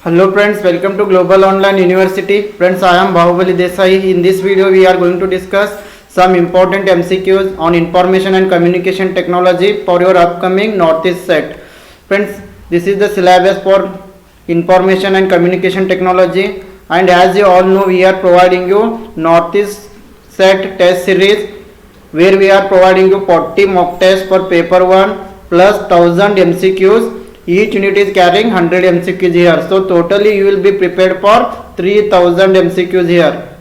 Hello friends, welcome to Global Online University. Friends, I am Bahubali Desai. In this video, we are going to discuss some important MCQs on information and communication technology for your upcoming Northeast set. Friends, this is the syllabus for information and communication technology, and as you all know, we are providing you Northeast set test series where we are providing you 40 mock tests for paper 1 plus 1000 MCQs. Each unit is carrying 100 MCQs here. So totally you will be prepared for 3000 MCQs here.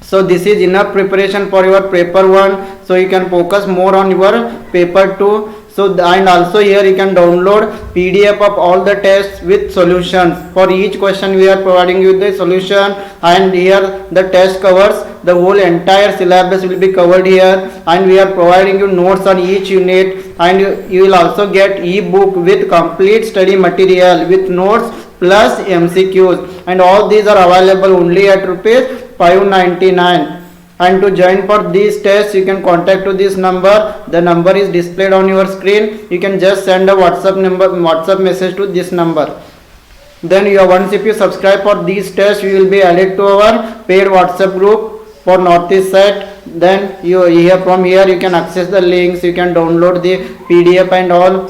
So this is enough preparation for your paper 1. So you can focus more on your paper 2. So and also here you can download PDF of all the tests with solutions. For each question we are providing you the solution, and here the test covers the whole entire syllabus will be covered here, and we are providing you notes on each unit, and you will also get e-book with complete study material with notes plus MCQs, and all these are available only at rupees 599. And to join for these tests you can contact to this number. The number is displayed on your screen. You can just send a WhatsApp message to this number. Then once if you subscribe for these tests, you will be added to our paid WhatsApp group for Northeast set. Then from here you can access the links, you can download the PDF and all.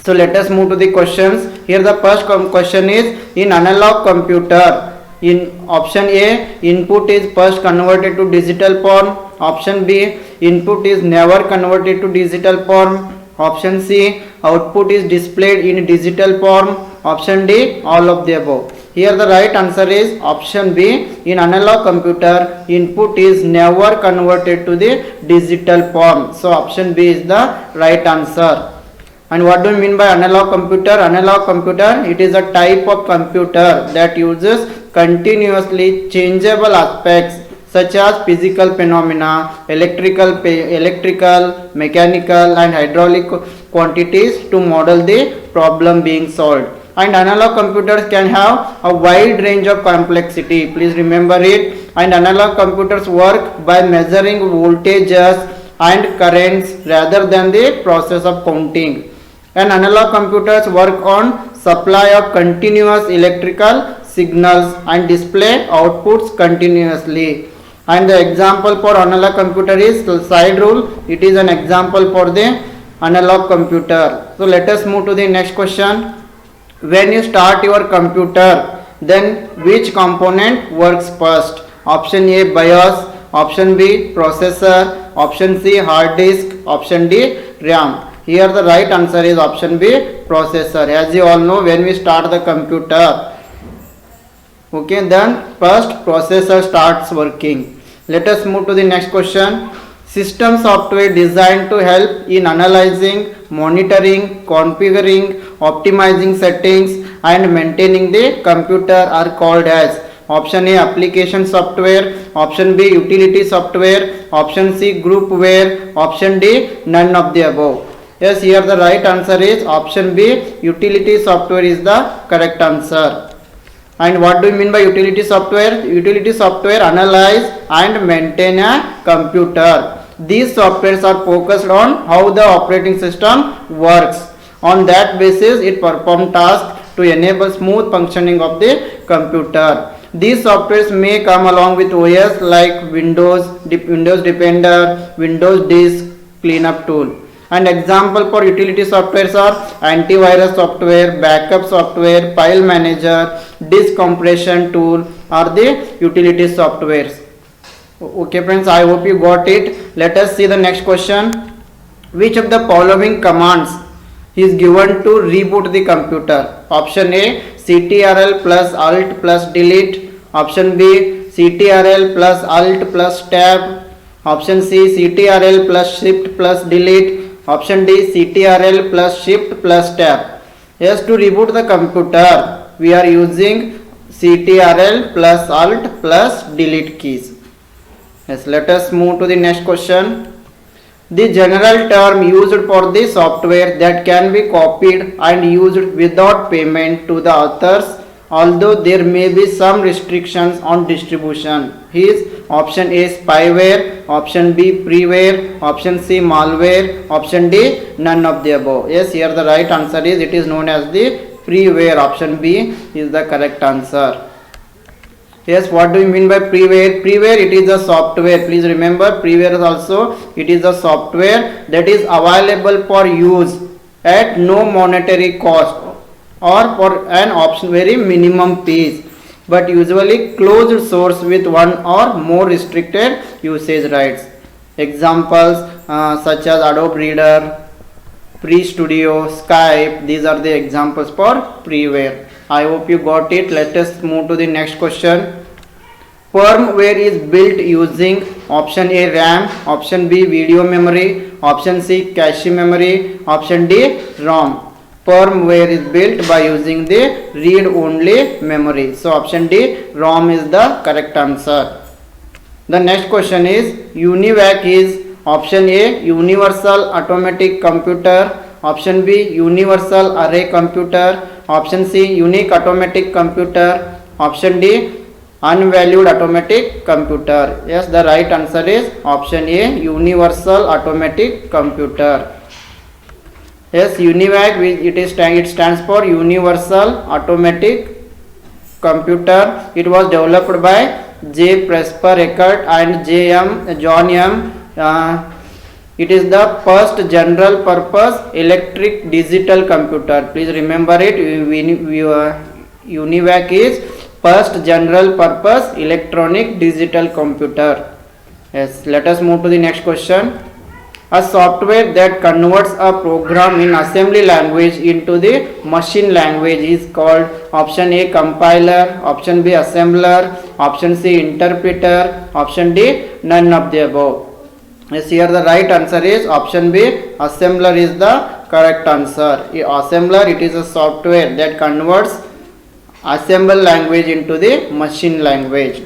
So let us move to the questions. Here the first question is in analog computer. In option A, input is first converted to digital form. Option B, input is never converted to digital form. Option C, output is displayed in digital form. Option D, all of the above. Here the right answer is option B. In analog computer, input is never converted to the digital form. So option B is the right answer. And what do you mean by analog computer? Analog computer, it is a type of computer that uses continuously changeable aspects such as physical phenomena, electrical, mechanical and hydraulic quantities to model the problem being solved. And analog computers can have a wide range of complexity. Please remember it. And analog computers work by measuring voltages and currents rather than the process of counting. And analog computers work on supply of continuous electrical signals and display outputs continuously. And the example for analog computer is side rule. It is an example for the analog computer. So let us move to the next question. When you start your computer, then which component works first? Option A, BIOS. Option B, processor. Option C, hard disk. Option D, RAM. Here the right answer is option B, processor. As you all know, when we start the computer, okay, then first processor starts working. Let us move to the next question. System software designed to help in analyzing, monitoring, configuring, optimizing settings and maintaining the computer are called as option A, application software. Option B, utility software. Option C, groupware. Option D, none of the above. Yes, here the right answer is option B, utility software is the correct answer. And what do you mean by utility software? Utility software analyze and maintain a computer. These softwares are focused on how the operating system works. On that basis, it performs tasks to enable smooth functioning of the computer. These softwares may come along with OS like Windows Defender, Windows Disk Cleanup Tool. And example for utility softwares are antivirus software, backup software, file manager, disk compression tool are the utility softwares. Okay friends, I hope you got it. Let us see the next question. Which of the following commands is given to reboot the computer? Option A, CTRL plus Alt plus Delete. Option B, CTRL plus Alt plus Tab. Option C, CTRL plus Shift plus Delete. Option D, CTRL plus Shift plus Tab. Yes, to reboot the computer, we are using CTRL plus Alt plus Delete keys. Yes, let us move to the next question. The general term used for the software that can be copied and used without payment to the authors, although there may be some restrictions on distribution, is option A, spyware. Option B, freeware. Option C, malware. Option D, none of the above. Yes, here the right answer is it is known as the freeware. Option B is the correct answer. Yes, what do you mean by freeware? Freeware, it is a software. Please remember, freeware is also, it is a software that is available for use at no monetary cost or for an option very minimum fees, but usually closed source with one or more restricted usage rights. Examples such as Adobe Reader, Free Studio, Skype, these are the examples for freeware. I hope you got it. Let us move to the next question. Firmware is built using option A RAM, option B video memory, option C cache memory, option D ROM. Firmware is built by using the read only memory. So option D ROM is the correct answer. The next question is UNIVAC is option A universal automatic computer, option B universal array computer, option C unique automatic computer, option D unvalued automatic computer. Yes, the right answer is option A universal automatic computer. Yes, UNIVAC, it stands for universal automatic computer. It was developed by J. Presper Eckert and John M. It is the first general purpose electric digital computer. Please remember it. UNIVAC is first general purpose electronic digital computer. Yes, let us move to the next question. A software that converts a program in assembly language into the machine language is called option A compiler, option B assembler, option C interpreter, option D none of the above. Yes, here the right answer is option B assembler is the correct answer. Assembler, it is a software that converts assemble language into the machine language.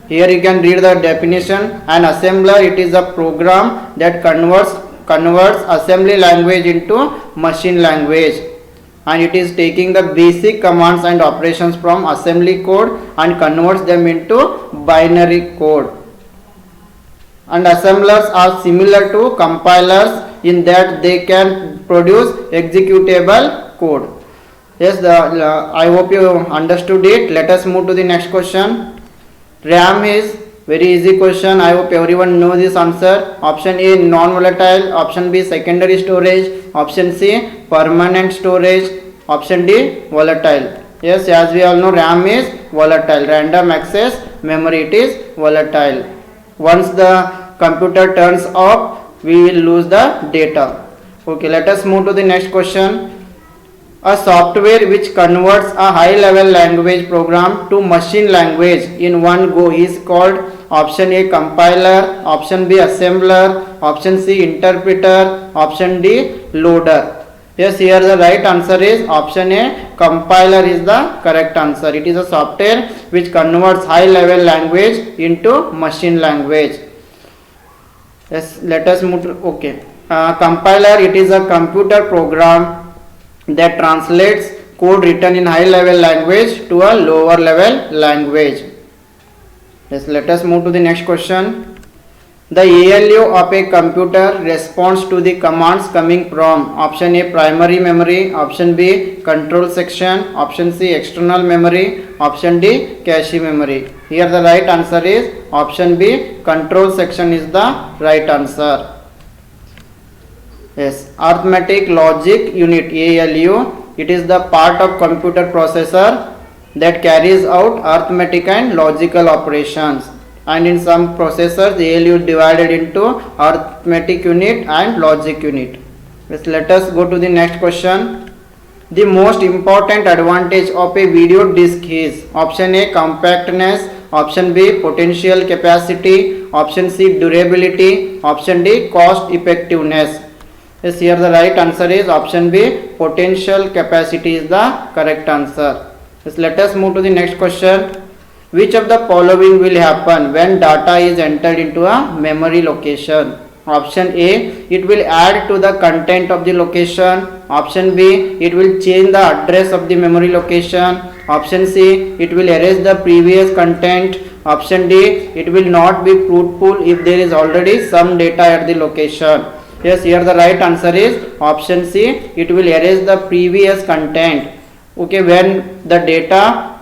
Here you can read the definition. An assembler, it is a program that converts assembly language into machine language, and it is taking the basic commands and operations from assembly code and converts them into binary code. And assemblers are similar to compilers in that they can produce executable code. Yes, I hope you understood it. Let us move to the next question. RAM is very easy question. I hope everyone knows this answer. Option A non-volatile, option B secondary storage, option C permanent storage, option D volatile. Yes, as we all know, RAM is volatile. Random access memory, it is volatile. Once the computer turns off, we will lose the data. Okay, let us move to the next question. A software which converts a high-level language program to machine language in one go is called option A compiler, option B assembler, option C interpreter, option D loader. Yes, here the right answer is option A compiler is the correct answer. It is a software which converts high-level language into machine language. Yes, let us move to, okay. Compiler, it is a computer program that translates code written in high level language to a lower level language. Yes, let us move to the next question. The ALU of a computer responds to the commands coming from option A primary memory, option B control section, option C external memory, option D cache memory. Here the right answer is option B control section is the right answer. Yes, arithmetic logic unit ALU, it is the part of computer processor that carries out arithmetic and logical operations, and in some processors the ALU is divided into arithmetic unit and logic unit. Yes, let us go to the next question. The most important advantage of a video disc is option A compactness, option B potential capacity, option C durability, option D cost effectiveness. Yes, here the right answer is option B potential capacity is the correct answer. Yes, let us move to the next question. Which of the following will happen when data is entered into a memory location? Option A, it will add to the content of the location. Option B, it will change the address of the memory location. Option C, it will erase the previous content. Option D, it will not be fruitful if there is already some data at the location. Yes, here the right answer is option C, it will erase the previous content. Okay, when the data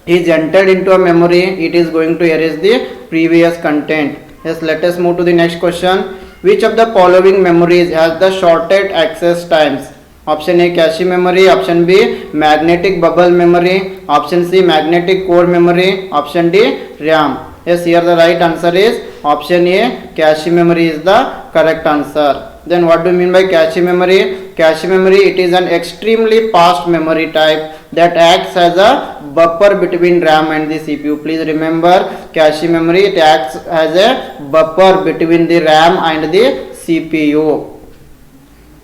is entered into a memory, it is going to erase the previous content. Yes, let us move to the next question. Which of the following memories has the shortest access times? Option A, cache memory. Option B, magnetic bubble memory. Option C, magnetic core memory. Option D, RAM. Yes, here the right answer is option A, cache memory is the correct answer. Then what do you mean by cache memory? Cache memory, it is an extremely fast memory type that acts as a buffer between RAM and the CPU. Please remember, cache memory, it acts as a buffer between the RAM and the CPU.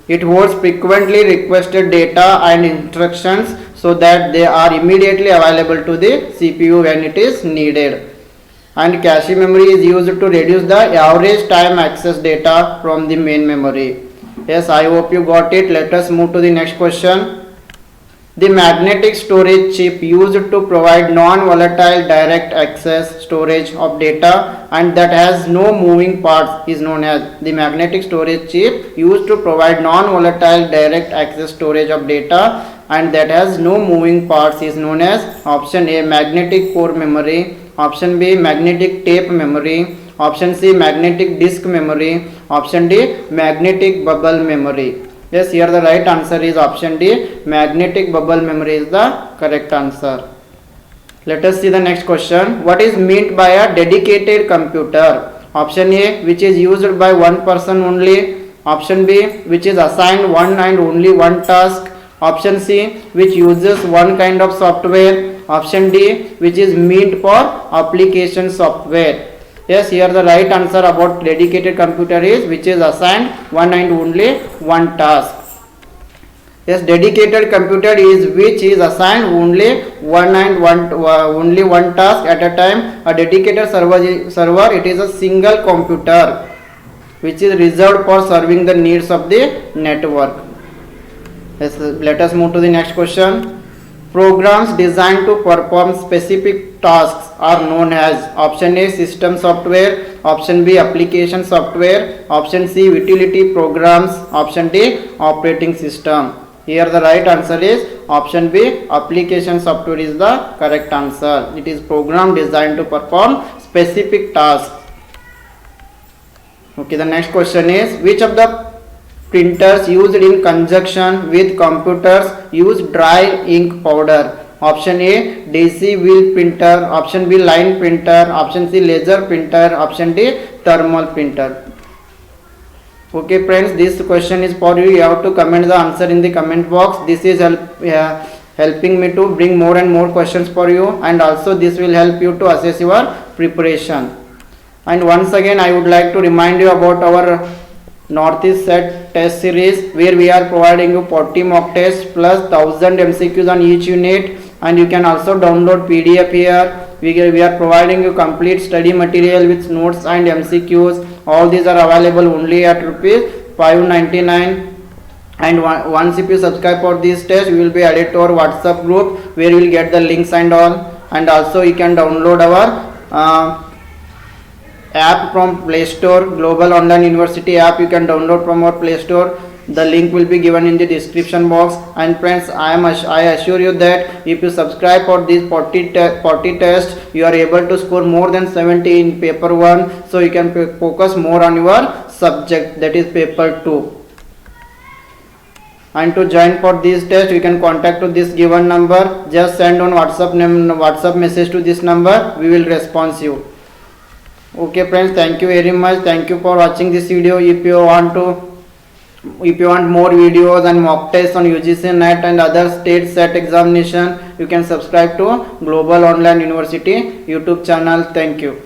It holds frequently requested data and instructions so that they are immediately available to the CPU when it is needed. And cache memory is used to reduce the average time access data from the main memory. Yes, I hope you got it. Let us move to the next question. The magnetic storage chip used to provide non-volatile direct access storage of data and that has no moving parts is known as the magnetic storage chip used to provide non-volatile direct access storage of data and that has no moving parts is known as option A, magnetic core memory. Option B, magnetic tape memory. Option C, magnetic disk memory. Option D, magnetic bubble memory. Yes, here the right answer is option D, magnetic bubble memory is the correct answer. Let us see the next question. What is meant by a dedicated computer? Option A, which is used by one person only. Option B, which is assigned one and only one task. Option C, which uses one kind of software. Option D, which is meant for application software. Yes, here the right answer about dedicated computer is which is assigned one and only one task. Yes, dedicated computer is which is assigned only only one task at a time. A dedicated server it is a single computer which is reserved for serving the needs of the network. Yes, let us move to the next question. Programs designed to perform specific tasks are known as option A, system software. Option B, application software. Option C, utility programs. Option D, operating system. Here the right answer is option B, application software is the correct answer. It is program designed to perform specific tasks. Okay, the next question is which of the printers used in conjunction with computers use dry ink powder? Option A, DC wheel printer. Option B, line printer. Option C, laser printer. Option D, thermal printer. Okay friends, this question is for you. You have to comment the answer in the comment box. This is helping me to bring more and more questions for you, and also this will help you to assess your preparation. And once again I would like to remind you about our Northeast set test series where we are providing you 40 mock tests plus 1000 MCQs on each unit, and you can also download PDF here. We are providing you complete study material with notes and MCQs. All these are available only at rupees 599. And once if you subscribe for this test, you will be added to our WhatsApp group where you will get the links and all. And also you can download our app from Play Store, Global Online University app. You can download from our Play Store. The link will be given in the description box. And friends, I assure you that if you subscribe for these 40 tests, you are able to score more than 70 in paper 1, so you can focus more on your subject, that is paper 2. And to join for this test, you can contact to this given number. Just send on WhatsApp message to this number. We will respond you. Okay friends, thank you very much. Thank you for watching this video. If you want more videos and mock tests on UGC NET and other state set examination, you can subscribe to Global Online University YouTube channel. Thank you.